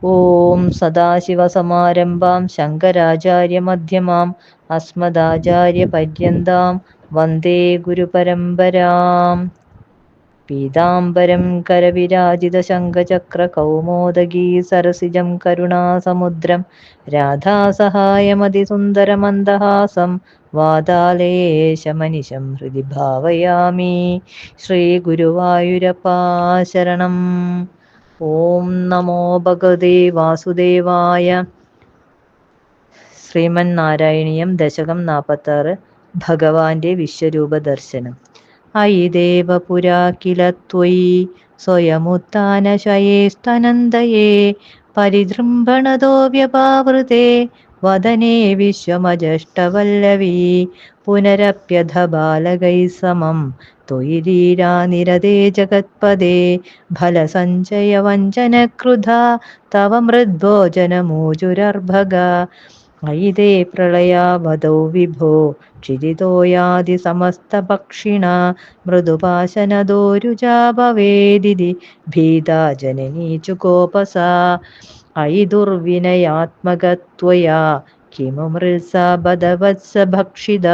ഓം സദാശിവസമാരംഭാം ശങ്കരാചാര്യമധ്യമാം അസ്മദാചാര്യപര്യന്താം വന്ദേ ഗുരുപരമ്പരാം. പീതാംബരം കരവിരാജിതശംഖചക്രകൗമോദഗീ സരസിജം കരുണാസമുദ്രം രാധാസഹായമതിസുന്ദരമന്ദഹാസം വാതാലയേശമനിശം ഹൃദി ഭാവയാമി. ശ്രീഗുരുവായൂരപ്പാ ശരണം. ഓം നമോ ഭഗവതേ വാസുദേവായ. ശ്രീമന്നാരായണീയം ദശകം 46. ഭഗവാന്റെ വിശ്വരൂപ ദർശനം. അയി ദേവപുരാ കില ത്വയി സ്വയമുത്ഥാനശയേസ്തനന്ദയേ പരിജൃംഭണതോ വ്യപാവൃതേ വദനേ വിശ്വമജഷ്ടവല്ലവീ പുനരപ്യഥ ബാലകൈ സമം ത്വയി ധീരാ നിരതേ ജഗത്പദേ ഫലസഞ്ചയ വഞ്ചനക്രുധാ തവ മൃദ്ഭോജനമൂചുരർഭഗ അയി തേ പ്രളയാവധൗ വിഭോ ക്ഷിതിതോ യാതി സമസ്തഭക്ഷിണ മൃദുപാശനദോരുജാ ഭവേദിതി ഭീതാ ജനനീ ചുകോപസാ അയി ദുർവിനയാത്മകത്വയാ കിമു മൃത്സ ബദവത്സ ഭക്ഷിത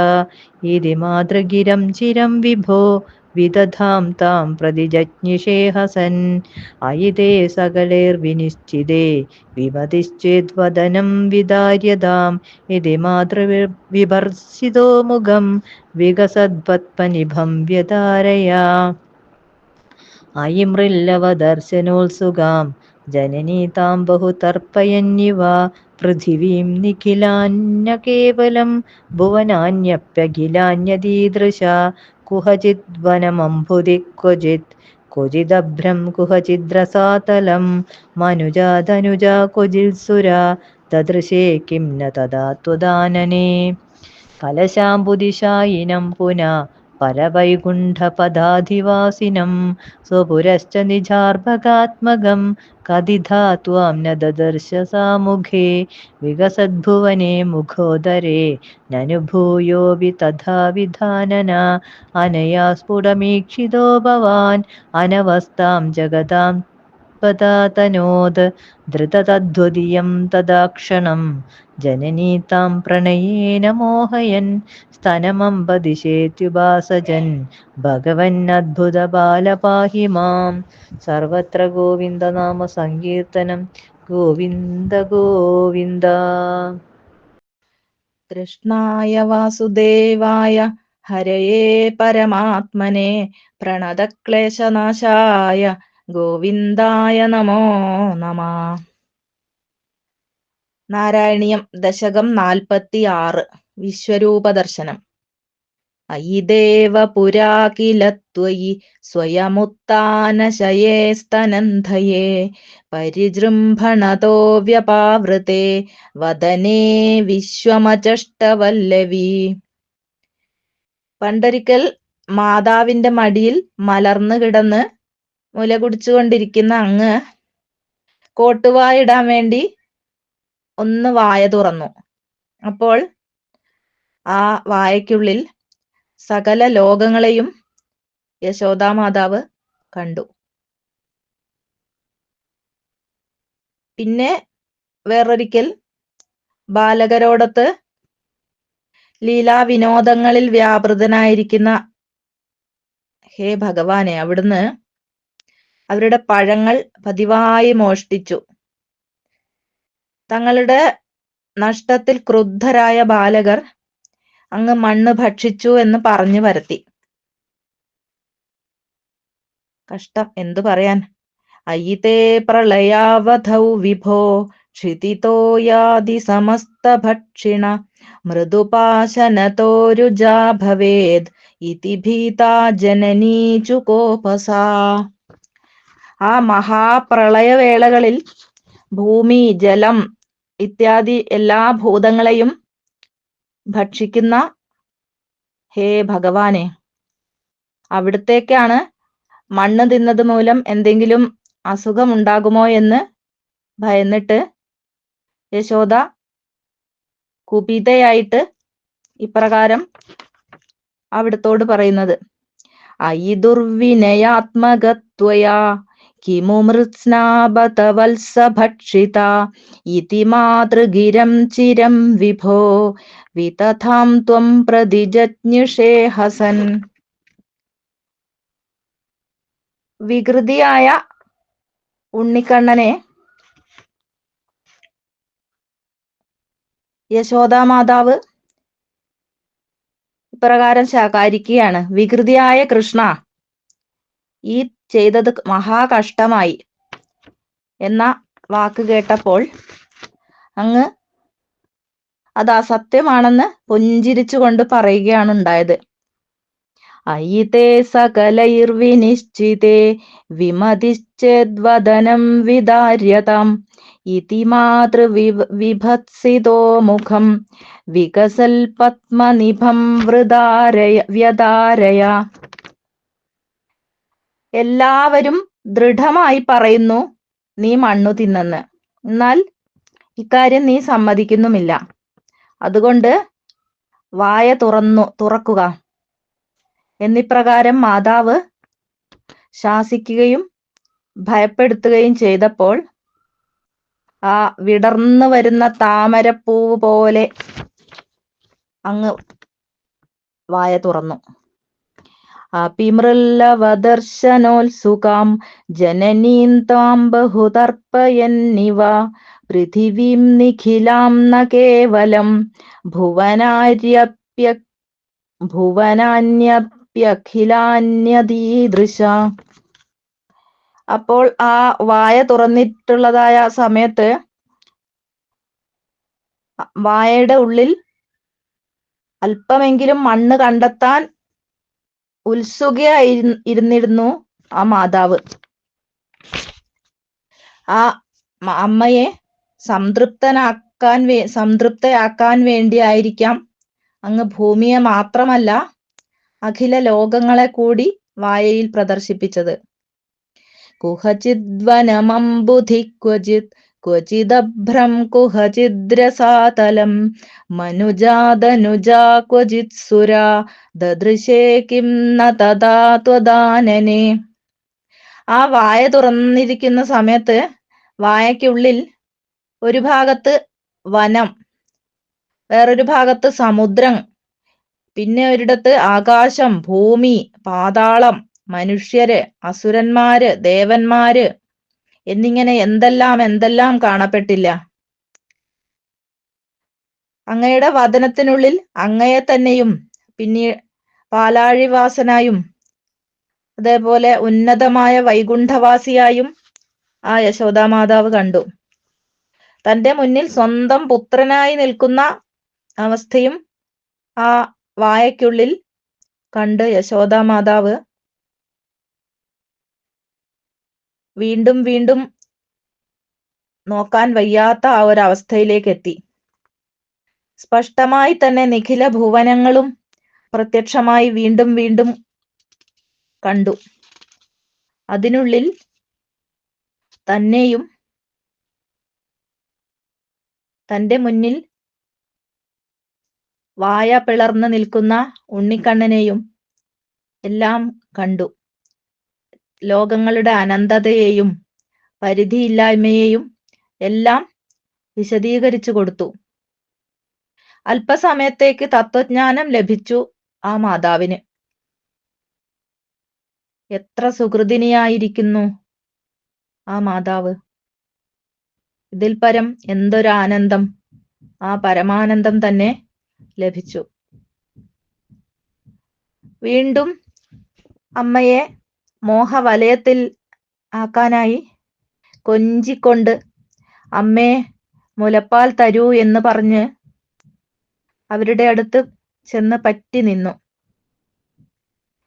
ഇതി മാതൃഗിരം ചിരം വിഭോ വിദധാം താം പ്രതിജജ്ഞിഷേഹസൻ അയി തേ സകലൈർവിനിശ്ചിതേ വിമതിശ്ചേദ്വദനം വിദാര്യതാം ഇതി മാതൃവിഭർസിതോ മുഖം വികസദ്പത്മനിഭം വ്യധാരയാ അയി മൃല്ലവദർശനോത്സുകാം ജനനീ താം ബഹുതർപ്പയന്നിവ പൃഥിവീം നിഖിലാന്യ കേവലം ഭുവനാന്യപ്യഖിലാന്യദീദൃശ കുഹചിത് വനമംഭുതി ക്വചിദഭ്രം കുഹചിദ്രസാതലം മനുജാധനുജാ ക്വചിത്സുരാ ദദൃശേ കിം ന തദാ ത്വദാനനേ കലശാംബുദിശായിനം പുനാ പരവൈകുണ്ഠപദാധിവാസിനം സ്വപുരശ്ച നിജാർഭകാത്മകം കതിധാ ത്വാം ന ദദർശ സാമുഖേ വികസദ്ഭുവനെ മുഖോദരേ നനു ഭൂയോപി തഥാ വിധാനന അനയാ സ്ഫുടമീക്ഷിതോ ഭവാൻ അനവസ്ഥാം ജഗതാം പദാതനോദ് ധൃതതദ്വദിയം തദാക്ഷണം ജനനീ താം പ്രണയേന മോഹയൻ സ്തനമംബദിശേത്യുപാസജൻ ഭഗവൻ അദ്ഭുത ബാല പാഹി മാം. സർവത്ര ഗോവിന്ദനാമ സങ്കീർത്തനം. ഗോവിന്ദ ഗോവിന്ദ. കൃഷ്ണായ വാസുദേവായ ഹരയേ പരമാത്മനെ പ്രണതക്ലേശനാശായ ഗോവിന്ദായ നമോ നമഃ. നാരായണീയം ദശകം 46. വിശ്വരൂപ ദർശനം. അയി ദേവ പുരാ കില ത്വയി സ്വയമുത്ഥാനശയേസ്തനന്ധയേ പരിജൃംഭണതോ വ്യപാവൃതേ വദനേ വിശ്വമജഷ്ടവല്ലവീ. പണ്ടൊരിക്കൽ മാതാവിന്റെ മടിയിൽ മലർന്നു കിടന്ന് മുല കുടിച്ചുകൊണ്ടിരിക്കുന്ന അങ്ങ് കോട്ടുവായിടാൻ വേണ്ടി ഒന്ന് വായ തുറന്നു. അപ്പോൾ ആ വായയ്ക്കുള്ളിൽ സകല ലോകങ്ങളെയും യശോദാമാതാവ് കണ്ടു. പിന്നെ വേറൊരിക്കൽ ബാലകരോടൊത്ത് ലീലാവിനോദങ്ങളിൽ വ്യാപൃതനായിരിക്കുന്ന ഹേ ഭഗവാനെ, അവിടുന്ന് അവരുടെ പഴങ്ങൾ പതിവായി മോഷ്ടിച്ചു. തങ്ങളുടെ നഷ്ടത്തിൽ ക്രുദ്ധരായ ബാലകർ അങ്ങ് മണ്ണ് ഭക്ഷിച്ചു എന്ന് പറഞ്ഞു വരത്തി. കഷ്ടം, എന്തു പറയാൻ. അയി തേ പ്രളയാവധൗ വിഭോ ക്ഷിതിതോ യാതി സമസ്ത ഭക്ഷിണ മൃദുപാശനതോരുജാ ഭവേദ് ഇതി ഭീതാ ജനനീ ചുകോപസാ. ആ മഹാപ്രളയവേളകളിൽ ഭൂമി, ജലം ഇത്യാദി എല്ലാ ഭൂതങ്ങളെയും ഭക്ഷിക്കുന്ന ഹേ ഭഗവാനെ, അവിടത്തേക്കാണ് മണ്ണ് തിന്നത് മൂലം എന്തെങ്കിലും അസുഖമുണ്ടാകുമോ എന്ന് ഭയന്നിട്ട് യശോദ കുപിതയായിട്ട് ഇപ്രകാരം അവിടത്തോട് പറയുന്നത്. അയി ദുർവിനയാത്മകത്വയാ കിമു മൃത്സ്നാബത വത്സ ഭക്ഷിത ഇതി മാതൃഗിരം ചിരം വിഭോ വിതഥാം ത്വം പ്രതിജജ്ഞുഷേ ഹസൻ. വികൃതിയായ ഉണ്ണിക്കണ്ണനെ യശോദാമാതാവ് ഇപ്രകാരം ശകാരിക്കുകയാണ്: വികൃതിയായ കൃഷ്ണ, ഈ ചെയ്തത് മഹാകഷ്ടമായി എന്ന വാക്ക് കേട്ടപ്പോൾ അങ്ങ് അത് അസത്യമാണെന്ന് പുഞ്ചിരിച്ചുകൊണ്ട് പറയുകയാണ് ഉണ്ടായത്. അയിതേ സകലൈർവിനിശ്ചിതേ വിമതിശ്ചേദ്വദനം വിദാര്യതാം ഇതി മാതൃവിഭത്സിതോ മുഖം വികസൽ പത്മനിഭം വ്യധാരയ. എല്ലാവരും ദൃഢമായി പറയുന്നു നീ മണ്ണു തിന്നെന്ന്. എന്നാൽ ഇക്കാര്യം നീ സമ്മതിക്കുന്നുമില്ല. അതുകൊണ്ട് വായ തുറക്കുക എന്നിപ്രകാരം മാതാവ് ശാസിക്കുകയും ഭയപ്പെടുത്തുകയും ചെയ്തപ്പോൾ ആ വിടർന്നു വരുന്ന താമരപ്പൂവ് പോലെ അങ്ങ് വായ തുറന്നു. അപിമൃല്ലവദർശനോത്സുകാം ജനനീം താം ബഹുതർപ്പയന്നിവ പൃഥിവീം നിഖിലാം ന കേവലം ഭുവനാന്യപ്യഖിലാന്യദീദൃശ. അപ്പോൾ ആ വായ തുറന്നിട്ടുള്ളതായ സമയത്ത് വായയുടെ ഉള്ളിൽ അല്പമെങ്കിലും മണ്ണ് കണ്ടെത്താൻ ഉത്സുകയായിരുന്നിരുന്നു ആ മാതാവ്. ആ അമ്മയെ സംതൃപ്തയാക്കാൻ വേണ്ടിയായിരിക്കാം അങ്ങ് ഭൂമിയെ മാത്രമല്ല അഖില ലോകങ്ങളെ കൂടി വായയിൽ പ്രദർശിപ്പിച്ചത്. കുഹചിദ്വനമംബുധി ക്വചിദഭ്രം കുഹചിദ്രസാതലം മനുജാദനുജാ ക്വചിത്സുരാ ദദൃശേ കിം ന തദാ ത്വദാനനേ. ആ വായ തുറന്നിരിക്കുന്ന സമയത്ത് വായയ്ക്കുള്ളിൽ ഒരു ഭാഗത്ത് വനം, വേറൊരു ഭാഗത്ത് സമുദ്രം, പിന്നെ ഒരിടത്ത് ആകാശം, ഭൂമി, പാതാളം, മനുഷ്യര്, അസുരന്മാര്, ദേവന്മാര് എന്നിങ്ങനെ എന്തെല്ലാം കാണപ്പെട്ടില്ല. അങ്ങയുടെ വദനത്തിനുള്ളിൽ അങ്ങയെ തന്നെയും പിന്നെ പാലാഴിവാസനായും അതേപോലെ ഉന്നതമായ വൈകുണ്ഠവാസിയായും ആ യശോദാമാതാവ് കണ്ടു. തന്റെ മുന്നിൽ സ്വന്തം പുത്രനായി നിൽക്കുന്ന അവസ്ഥയും ആ വായയ്ക്കുള്ളിൽ കണ്ട് യശോദാമാതാവ് വീണ്ടും നോക്കാൻ വയ്യാത്ത ആ ഒരു അവസ്ഥയിലേക്ക് എത്തി. സ്പഷ്ടമായി തന്നെ നിഖില ഭുവനങ്ങളും പ്രത്യക്ഷമായി വീണ്ടും കണ്ടു. അതിനുള്ളിൽ തന്നെയും തന്റെ മുന്നിൽ വായ പിളർന്ന് നിൽക്കുന്ന ഉണ്ണിക്കണ്ണനെയും എല്ലാം കണ്ടു. ലോകങ്ങളുടെ അനന്തതയെയും പരിധിയില്ലായ്മയെയും എല്ലാം വിശദീകരിച്ചു കൊടുത്തു. അല്പസമയത്തേക്ക് തത്വജ്ഞാനം ലഭിച്ചു ആ മാതാവിന്. എത്ര സുഹൃദിനിയായിരിക്കുന്നു ആ മാതാവ്! ഇതിൽ പരം എന്തൊരു ആനന്ദം! ആ പരമാനന്ദം തന്നെ ലഭിച്ചു. വീണ്ടും അമ്മയെ മോഹവലയത്തിൽ ആക്കാനായി കൊഞ്ചിക്കൊണ്ട് അമ്മേ മുലപ്പാൽ തരൂ എന്ന് പറഞ്ഞ് അവരുടെ അടുത്ത് ചെന്ന് പറ്റി നിന്നു.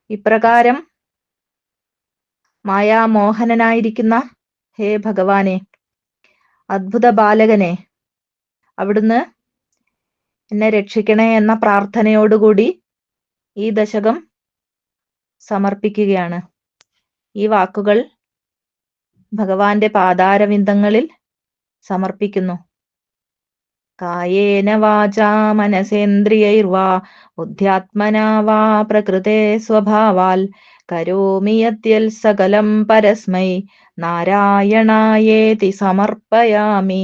ഇപ്രകാരം മായാമോഹനനായിരിക്കുന്ന ഹേ ഭഗവാനെ, അദ്ഭുത ബാലകനെ, അവിടുന്ന് എന്നെ രക്ഷിക്കണേ എന്ന പ്രാർത്ഥനയോടുകൂടി ഈ ദശകം സമർപ്പിക്കുകയാണ്. ഈ വാക്കുകൾ ഭഗവാന്റെ പാദാരവിന്ദങ്ങളിൽ സമർപ്പിക്കുന്നു. കായേന വാചാ മനസേന്ദ്രിയൈർവാ ബുദ്ധ്യാത്മനാ വാ പ്രകൃതേ സ്വഭാവാൽ കരോമി യദ്യൽ സകലം പരസ്മൈ നാരായണായേതി സമർപ്പയാമി.